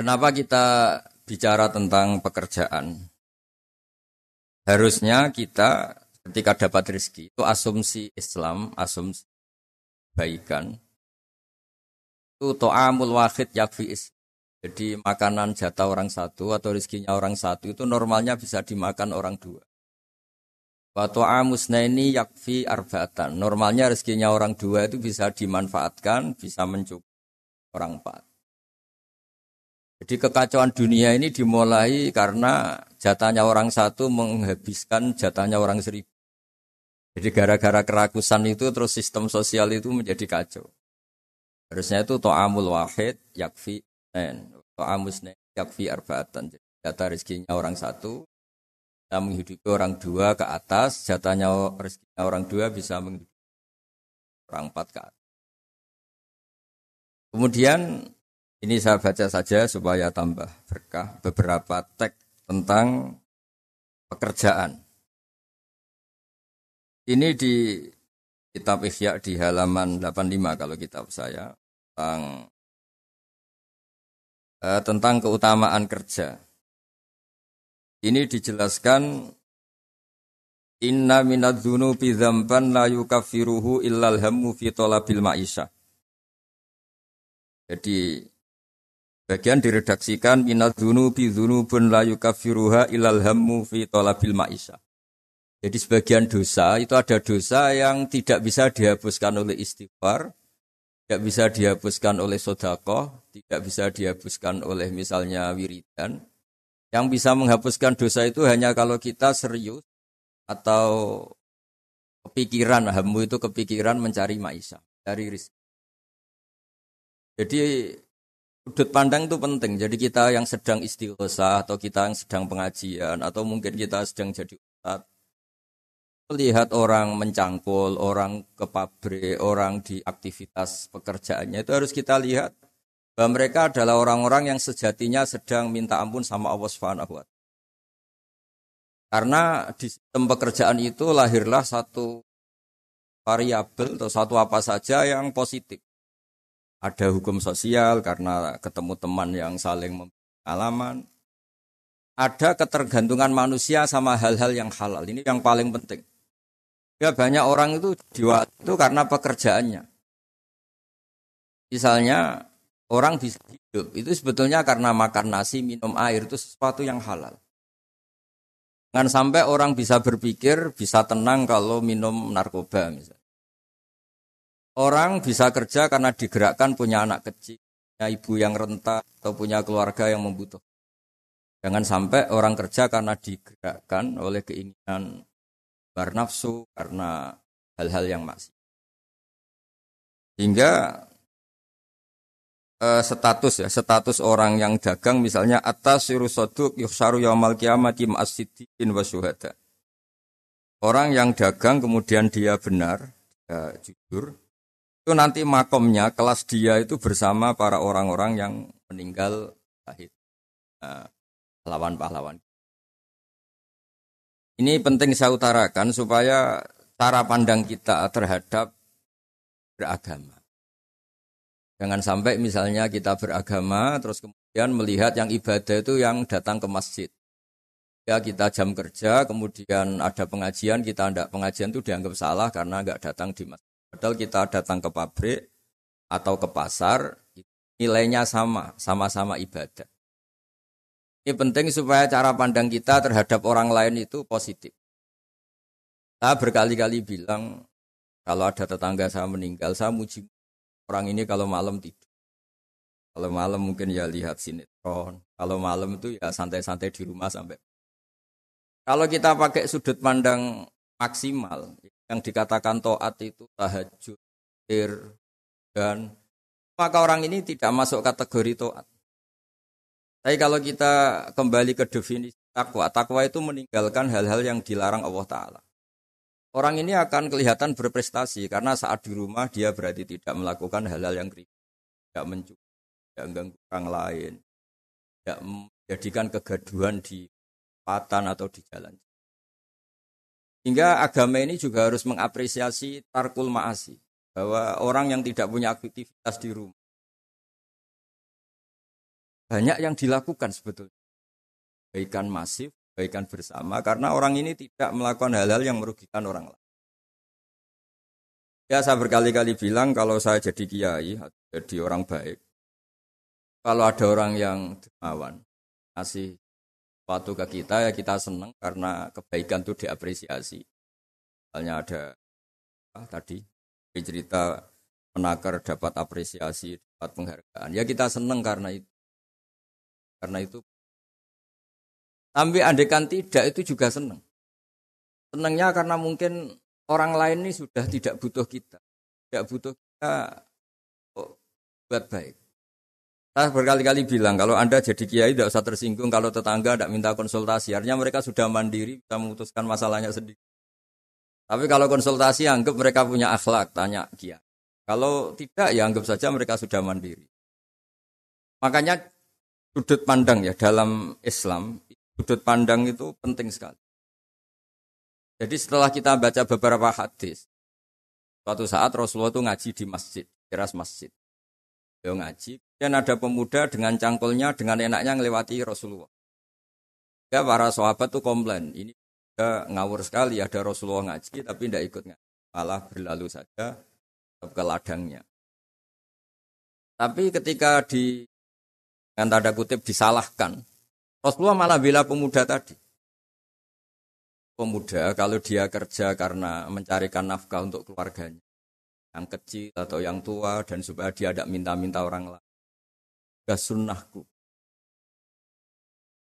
Kenapa kita bicara tentang pekerjaan? Harusnya kita ketika dapat rezeki itu asumsi Islam, asumsi kebaikan. Itu to'amul wahid yakfi is. Jadi makanan jatah orang satu atau rezekinya orang satu itu normalnya bisa dimakan orang dua. Wa to'amusnaini yakfi arba'atan. Normalnya rezekinya orang dua itu bisa dimanfaatkan, bisa mencukupi orang empat. Jadi kekacauan dunia ini dimulai karena jatahnya orang satu menghabiskan jatahnya orang seribu. Jadi gara-gara kerakusan itu terus sistem sosial itu menjadi kacau. Harusnya itu to'amul wahid yakfi to'amusnaini yakfi arba'atan. Jadi jatah rezekinya orang satu bisa menghidupi orang dua ke atas, jatahnya rezekinya orang dua bisa menghidupi orang empat ke atas. Kemudian ini saya baca saja supaya tambah berkah beberapa teks tentang pekerjaan. Ini di kitab Ihya di halaman 85 kalau kitab saya tentang keutamaan kerja. Ini dijelaskan inna minadz-dzunubi dzamban la yukaffiruhu illal hammu fi talabil ma'isyah. Jadi bagian diredaksikan minadz-dzunubi dzunubun la yukaffiruha illal hammu fi talabil ma'isyah. Jadi sebagian dosa itu ada dosa yang tidak bisa dihapuskan oleh istighfar, tidak bisa dihapuskan oleh sedekah, tidak bisa dihapuskan oleh misalnya wiridan. Yang bisa menghapuskan dosa itu hanya kalau kita serius atau kepikiran, hammu itu kepikiran mencari ma'isyah, cari rezeki. Jadi sudut pandang itu penting. Jadi kita yang sedang istighosah atau kita yang sedang pengajian atau mungkin kita sedang jadi ustadz, melihat orang mencangkul, orang ke pabrik, orang di aktivitas pekerjaannya itu harus kita lihat bahwa mereka adalah orang-orang yang sejatinya sedang minta ampun sama Allah Subhanahu wa Ta'ala. Karena di sistem pekerjaan itu lahirlah satu variabel atau satu apa saja yang positif. Ada hukum sosial karena ketemu teman yang saling memberi pengalaman. Ada ketergantungan manusia sama hal-hal yang halal. Ini yang paling penting. Ya banyak orang itu diwat itu karena pekerjaannya. Misalnya orang bisa hidup itu sebetulnya karena makan nasi, minum air itu sesuatu yang halal. Jangan sampai orang bisa berpikir, bisa tenang kalau minum narkoba misalnya. Orang bisa kerja karena digerakkan punya anak kecil, punya ibu yang renta atau punya keluarga yang membutuhkan. Jangan sampai orang kerja karena digerakkan oleh keinginan bernafsu karena hal-hal yang maksiat. Hingga status orang yang dagang misalnya atas sirusoduk yukhsaru yaumal qiyamati ma'as-siddiqin wa syuhada. Orang yang dagang kemudian dia benar, dia jujur, itu nanti makomnya kelas dia itu bersama para orang-orang yang meninggal syahid, pahlawan-pahlawan. Ini penting saya utarakan supaya cara pandang kita terhadap beragama. Jangan sampai misalnya kita beragama terus kemudian melihat yang ibadah itu yang datang ke masjid. Ya kita jam kerja kemudian ada pengajian, kita tidak pengajian itu dianggap salah karena enggak datang di masjid. Padahal kita datang ke pabrik atau ke pasar, nilainya sama-sama ibadah. Ini penting supaya cara pandang kita terhadap orang lain itu positif. Saya berkali-kali bilang kalau ada tetangga saya meninggal, saya muji orang ini kalau malam tidur. Kalau malam mungkin ya lihat sinetron. Kalau malam itu ya santai-santai di rumah sampai. Kalau kita pakai sudut pandang maksimal, yang dikatakan taat itu tahajud, dan maka orang ini tidak masuk kategori taat. Tapi kalau kita kembali ke definisi takwa, takwa itu meninggalkan hal-hal yang dilarang Allah Ta'ala. Orang ini akan kelihatan berprestasi karena saat di rumah dia berarti tidak melakukan hal-hal yang kritis, tidak mencuri, tidak mengganggu orang lain, tidak menjadikan kegaduhan di perempatan atau di jalan. Hingga agama ini juga harus mengapresiasi tarkul ma'asi, bahwa orang yang tidak punya aktivitas di rumah, banyak yang dilakukan sebetulnya. Kebaikan masif, kebaikan bersama, karena orang ini tidak melakukan hal-hal yang merugikan orang lain. Ya saya berkali-kali bilang kalau saya jadi kiai, jadi orang baik, kalau ada orang yang dermawan, kasih sesuatu ke kita, ya kita senang karena kebaikan itu diapresiasi. Misalnya ada tadi cerita penakar dapat apresiasi, dapat penghargaan. Ya kita senang karena itu. Karena itu. Tapi andekan tidak itu juga senang. Senangnya karena mungkin orang lain ini sudah tidak butuh kita. Tidak butuh kita buat baik. Saya berkali-kali bilang, kalau Anda jadi kiai tidak usah tersinggung kalau tetangga tidak minta konsultasi. Artinya mereka sudah mandiri, bisa memutuskan masalahnya sendiri. Tapi kalau konsultasi, anggap mereka punya akhlak, tanya kiai. Kalau tidak, ya anggap saja mereka sudah mandiri. Makanya sudut pandang ya dalam Islam, sudut pandang itu penting sekali. Jadi setelah kita baca beberapa hadis, suatu saat Rasulullah itu ngaji di masjid, teras masjid. Beliau ngaji, dan ada pemuda dengan cangkulnya, dengan enaknya ngelewati Rasulullah. Ya, para sahabat tuh komplain, ini ngawur sekali, ada Rasulullah ngaji, tapi tidak ikut ngaji. Malah berlalu saja ke ladangnya. Tapi ketika dengan tanda kutip disalahkan, Rasulullah malah bela pemuda tadi. Pemuda kalau dia kerja karena mencarikan nafkah untuk keluarganya, yang kecil atau yang tua, dan supaya dia tidak minta-minta orang lain. Sudah sunnahku.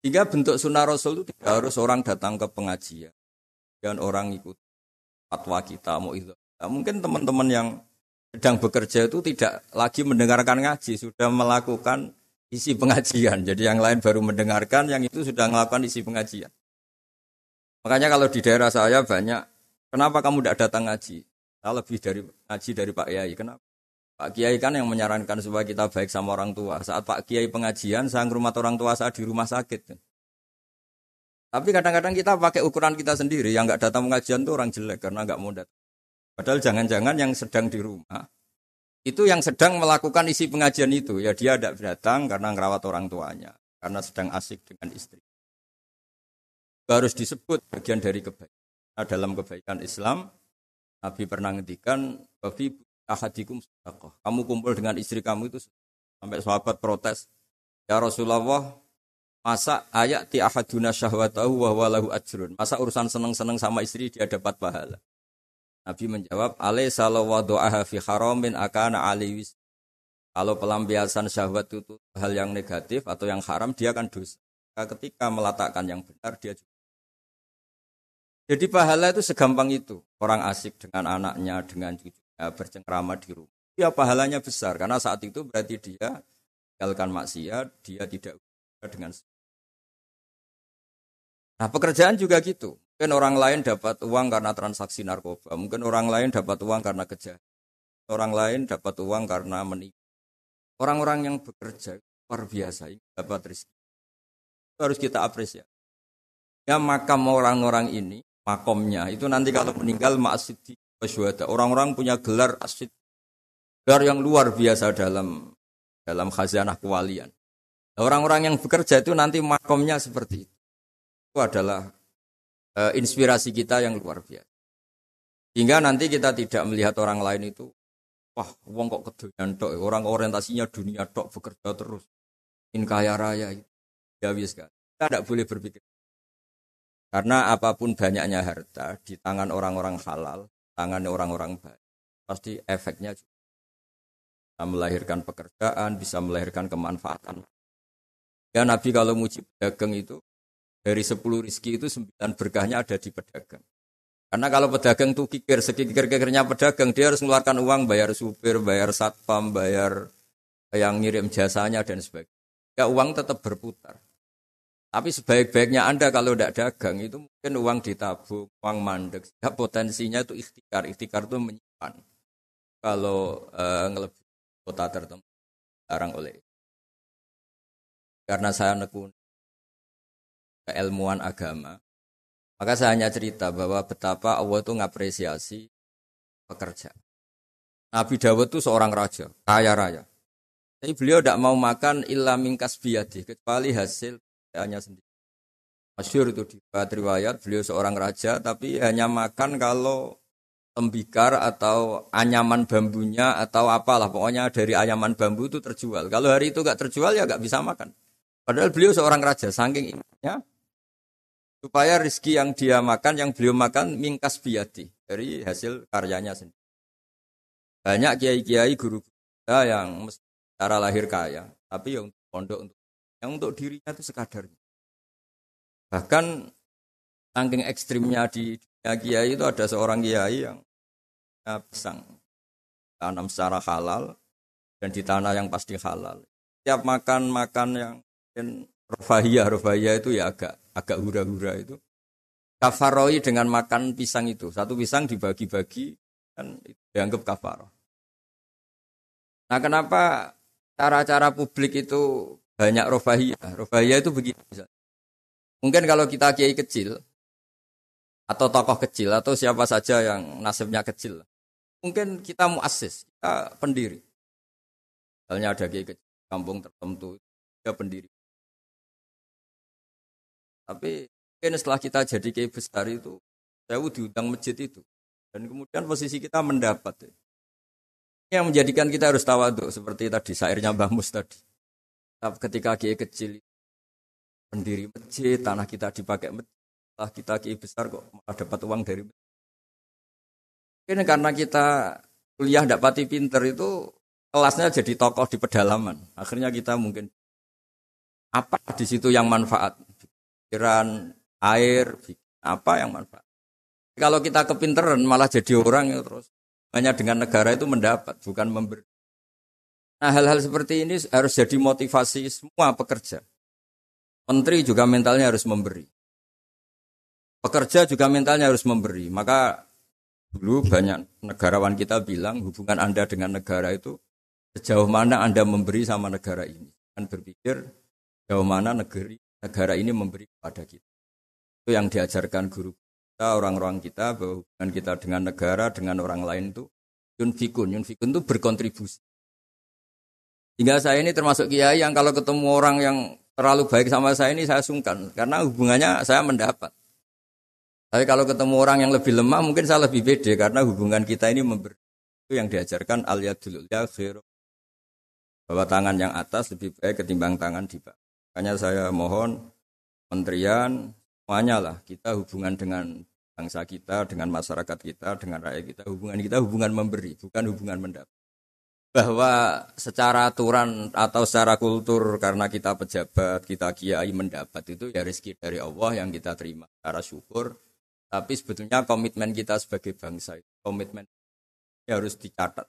Hingga bentuk sunnah Rasul itu tidak harus orang datang ke pengajian. Dan orang ikut fatwa kita, mau itu. Nah, mungkin teman-teman yang sedang bekerja itu tidak lagi mendengarkan ngaji, sudah melakukan isi pengajian. Jadi yang lain baru mendengarkan, yang itu sudah melakukan isi pengajian. Makanya kalau di daerah saya banyak, kenapa kamu tidak datang ngaji? Saya lebih dari ngaji dari Pak Kiai. Kenapa? Pak Kiai kan yang menyarankan supaya kita baik sama orang tua. Saat Pak Kiai pengajian, saya ngurmat orang tua saya di rumah sakit. Tapi kadang-kadang kita pakai ukuran kita sendiri. Yang nggak datang pengajian itu orang jelek karena nggak mau datang. Padahal jangan-jangan yang sedang di rumah, itu yang sedang melakukan isi pengajian itu. Ya dia tidak datang karena ngerawat orang tuanya. Karena sedang asik dengan istri. Harus disebut bagian dari kebaikan. Nah, dalam kebaikan Islam, Nabi pernah ngendikan, "Babi ahadikum sedekah." Kamu kumpul dengan istri kamu itu sampai sahabat protes. Ya Rasulullah, masa ayati ahaduna syahwatahu wa huwa lahu ajrun. Masa urusan seneng-seneng sama istri dia dapat pahala. Nabi menjawab, "Alaysa law wada'aha fi haramin akana aliwis." Kalau pelampiasan syahwat itu hal yang negatif atau yang haram, dia akan dosa. Ketika meletakkan yang benar, dia juga. Jadi pahala itu segampang itu. Orang asik dengan anaknya, dengan cucunya, bercengkrama di rumah. Ya pahalanya besar, karena saat itu berarti dia tinggalkan maksiat, dia tidak dengan. Nah pekerjaan juga gitu. Mungkin orang lain dapat uang karena transaksi narkoba. Mungkin orang lain dapat uang karena kejahatan. Orang lain dapat uang karena menipu. Orang-orang yang bekerja luar biasa, dapat rezeki. Itu harus kita apresiasi. Ya makam orang-orang ini, makomnya itu nanti kalau meninggal ma'asiddi wasyuhada. Orang-orang punya gelar asid, gelar yang luar biasa dalam khazanah kewalian. Orang-orang yang bekerja itu nanti makomnya seperti itu. Itu adalah inspirasi kita yang luar biasa. Hingga nanti kita tidak melihat orang lain itu, wah, wong kok kedoyan tok, orang orientasinya dunia tok, bekerja terus, ingin kaya raya, ya wis kan. Kita tidak boleh berpikir. Karena apapun banyaknya harta di tangan orang-orang halal, tangan orang-orang baik, pasti efeknya juga bisa melahirkan pekerjaan, bisa melahirkan kemanfaatan. Ya Nabi kalau muji pedagang itu, dari 10 rizki itu 9 berkahnya ada di pedagang. Karena kalau pedagang itu sekikir-kikirnya pedagang, dia harus mengeluarkan uang, bayar supir, bayar satpam, bayar yang ngirim jasanya dan sebagainya. Ya uang tetap berputar. Tapi sebaik-baiknya Anda kalau tidak dagang, itu mungkin uang ditabung, uang mandek. Ya, potensinya itu ikhtikar. Ikhtikar itu menyimpan. Kalau ngelebihi kota tertentu, larang oleh. Karena saya nekuni keilmuan agama, maka saya hanya cerita bahwa betapa Allah itu ngapresiasi pekerja. Nabi Dawud itu seorang raja, kaya raya. Tapi beliau tidak mau makan illa min kasbiyati, kecuali hasil hanya sendiri. Masyhur itu di riwayat beliau seorang raja tapi hanya makan kalau tembikar atau anyaman bambunya atau apalah pokoknya dari anyaman bambu itu terjual. Kalau hari itu nggak terjual ya nggak bisa makan. Padahal beliau seorang raja saking ingatnya supaya rizki yang dia makan yang beliau makan mingkas biyati dari hasil karyanya sendiri. Banyak kiai-kiai guru kita yang secara lahir kaya tapi yang untuk pondok yang untuk dirinya itu sekadarnya. Bahkan saking ekstrimnya di dunia kiai itu ada seorang kiai yang pisang tanam secara halal dan di tanah yang pasti halal. Setiap makan yang rofahiyah itu ya agak hura-hura itu. Kafaroi dengan makan pisang itu. Satu pisang dibagi-bagi dan dianggap kafaroh. Nah kenapa cara-cara publik itu banyak rofahiyah? Rofahiyah itu begini. Mungkin kalau kita kiai kecil atau tokoh kecil atau siapa saja yang nasibnya kecil. Mungkin kita muassis, kita pendiri. Misalnya ada kiai kecil, kampung tertentu, dia pendiri. Tapi mungkin setelah kita jadi kiai besar itu, saya diundang masjid itu. Dan kemudian posisi kita mendapat. Yang menjadikan kita harus tawadhu, seperti tadi, syairnya Mbah Mus tadi. Ketika kiai kecil, pendiri masjid, tanah kita dipakai masjid. Setelah kita kiai besar kok malah dapat uang dari masjid. Mungkin karena kita kuliah tidak pati pinter itu kelasnya jadi tokoh di pedalaman. Akhirnya kita mungkin apa di situ yang manfaat? Pikiran, air, apa yang manfaat? Kalau kita kepinteran malah jadi orang ya terus hanya dengan negara itu mendapat, bukan memberi. Nah hal-hal seperti ini harus jadi motivasi semua pekerja. Menteri juga mentalnya harus memberi. Pekerja juga mentalnya harus memberi. Maka dulu banyak negarawan kita bilang hubungan Anda dengan negara itu sejauh mana Anda memberi sama negara ini. Dan berpikir sejauh mana negara ini memberi kepada kita. Itu yang diajarkan guru kita, orang-orang kita bahwa hubungan kita dengan negara, dengan orang lain itu yunfikun itu berkontribusi. Hingga saya ini termasuk kiai yang kalau ketemu orang yang terlalu baik sama saya ini saya sungkan. Karena hubungannya saya mendapat. Tapi kalau ketemu orang yang lebih lemah mungkin saya lebih pede karena hubungan kita ini memberi. Itu yang diajarkan al-yadul ulya khairu. Bahwa tangan yang atas lebih baik ketimbang tangan di bawah. Makanya saya mohon menterian semuanya lah kita hubungan dengan bangsa kita, dengan masyarakat kita, dengan rakyat kita hubungan memberi, bukan hubungan mendapat. Bahwa secara aturan atau secara kultur karena kita pejabat, kita kiai mendapat itu ya rezeki dari Allah yang kita terima secara syukur. Tapi sebetulnya komitmen kita sebagai bangsa, komitmen harus dicatat.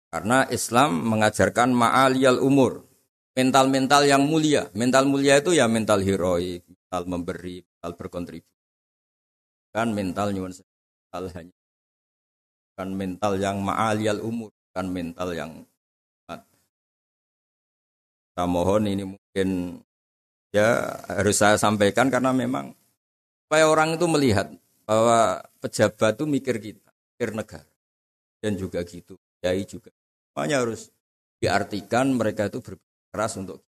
Karena Islam mengajarkan ma'aliyal umur, mental-mental yang mulia. Mental mulia itu ya mental heroik, mental memberi, mental berkontribusi. Kan mental nyuwun hanya kan mental yang ma'aliyal umur, kan mental yang saya mohon ini mungkin ya harus saya sampaikan karena memang supaya orang itu melihat bahwa pejabat itu mikir kita, mikir negara. Dan juga gitu, kiai juga. Semuanya harus diartikan mereka itu berkeras untuk.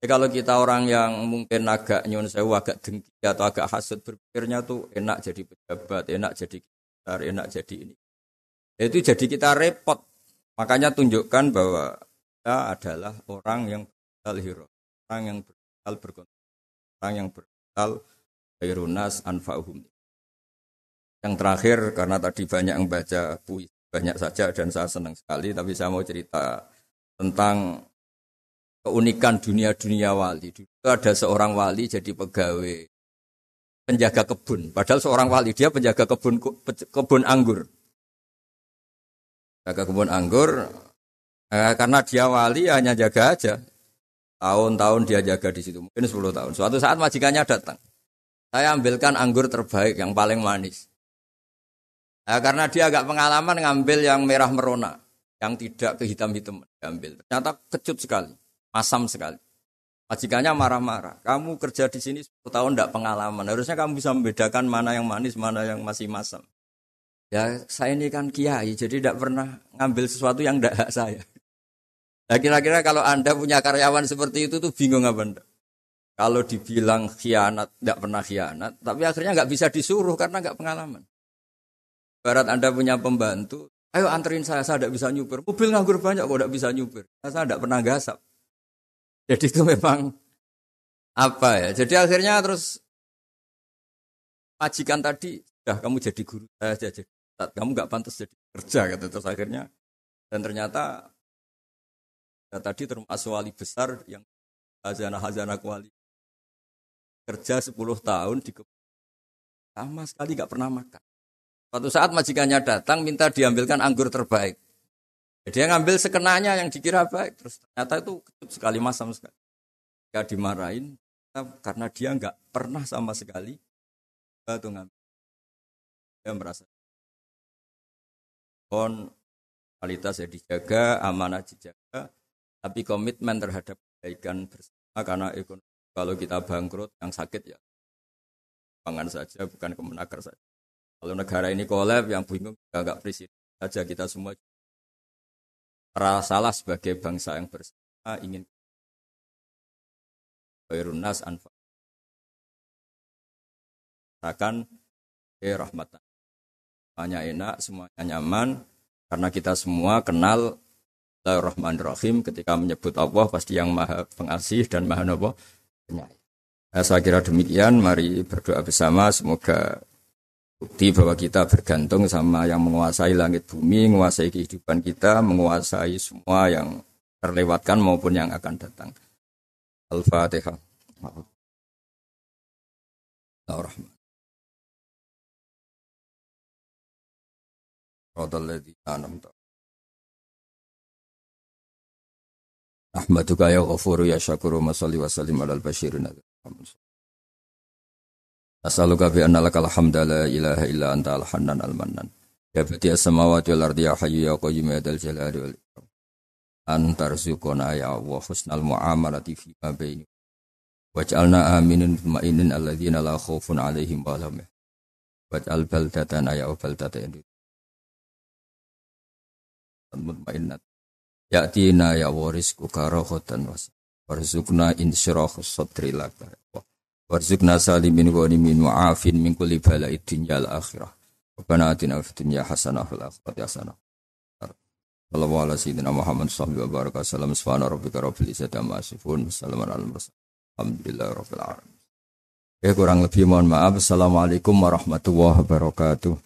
Jadi kalau kita orang yang mungkin agak nyun sewu, agak dengki atau agak hasut berpikirnya tuh enak jadi pejabat, enak jadi besar, enak jadi ini. Itu jadi kita repot. Makanya tunjukkan bahwa kita adalah orang yang bermental hero, orang yang bermental berkontribusi, orang yang bermental khairunas anfa'uhum. Yang terakhir, karena tadi banyak yang baca puisi, banyak saja dan saya senang sekali, tapi saya mau cerita tentang keunikan dunia wali. Dulu ada seorang wali jadi pegawai penjaga kebun, padahal seorang wali, dia penjaga kebun anggur. Jaga kebun anggur, karena dia wali hanya jaga aja. Tahun-tahun dia jaga di situ, mungkin 10 tahun. Suatu saat majikannya datang. Saya ambilkan anggur terbaik, yang paling manis. Nah, karena dia agak pengalaman ngambil yang merah merona, yang tidak kehitam-hitam diambil. Ternyata kecut sekali, masam sekali. Majikannya marah-marah. Kamu kerja di sini 10 tahun tidak pengalaman. Harusnya kamu bisa membedakan mana yang manis, mana yang masih masam. Ya saya ini kan kiai, jadi tidak pernah ngambil sesuatu yang tidak hak saya. Nah kira-kira kalau Anda punya karyawan seperti itu tuh bingung apa Anda? Kalau dibilang khianat, tidak pernah khianat, tapi akhirnya nggak bisa disuruh karena nggak pengalaman. Barat Anda punya pembantu, ayo anterin saya tidak bisa nyupir. Mobil nganggur banyak kok tidak bisa nyupir. Saya tidak pernah gasap. Jadi itu memang apa ya? Jadi akhirnya terus majikan tadi, dah kamu jadi guru saya aja, kamu nggak pantas jadi kerja gitu. Terus akhirnya dan ternyata ya, tadi termasuk wali besar yang hazanah kuali kerja 10 tahun di sama sekali nggak pernah makan. Suatu saat majikannya datang minta diambilkan anggur terbaik. Dia ngambil sekenanya yang dikira baik, terus ternyata itu kecut sekali, masam sekali. Dia dimarahin karena dia nggak pernah sama sekali itu ngambil. Dia merasa kualitas ya dijaga, amanah dijaga, tapi komitmen terhadap kebaikan bersama karena ekonomi. Kalau kita bangkrut, yang sakit ya pangan saja, bukan kemenaker saja. Kalau negara ini kolab, yang bingung nggak presiden saja, kita semua salah sebagai bangsa yang bersama ingin khairun-nas anfa. Akan rahmatan. Semuanya enak, semuanya nyaman, karena kita semua kenal Bismillahirrahmanirrahim. Ketika menyebut Allah pasti yang maha pengasih dan maha penyayang. Saya kira demikian, mari berdoa bersama, semoga bukti bahwa kita bergantung sama yang menguasai langit bumi, menguasai kehidupan kita, menguasai semua yang terlewatkan maupun yang akan datang. Al-Fatihah. Bismillahirrahmanirrahim. Ahmaduka ya ghafuru ya syakuru masalli wa sallim alal basyirin. As'aluka bi anna lakal hamda la ilaha illa anta al-hannan al-mannan. Ya bati as-samawati wal ardi ya hayyu ya qayyum ya dzal jalali wal ikram. Antarzuqana ya Allah husnal muamalati fi ma baini. Waj'alna aminin mutmainin alladzina la khaufun 'alaihim wa lahum yahzanun. Waj'al baldatana ya baldatan mutmainnat. Ya'tina ya warisku karahotan warzuqna insyirahus sadri laka. Warzuqna salimin ghanimin mu'afin min kulli bala'id dunya al akhirah. Rabbana atina fid dunya hasanah wa fil akhirati hasanah. Sallallahu ala sayyidina Muhammad sallallahu alaihi wa sallam. Subhana rabbika rabbil izzati amma yasifun. Wassalamun alal mursalin. Alhamdulillahi rabbil alamin. Kurang lebih mohon maaf. Assalamualaikum warahmatullahi wabarakatuh.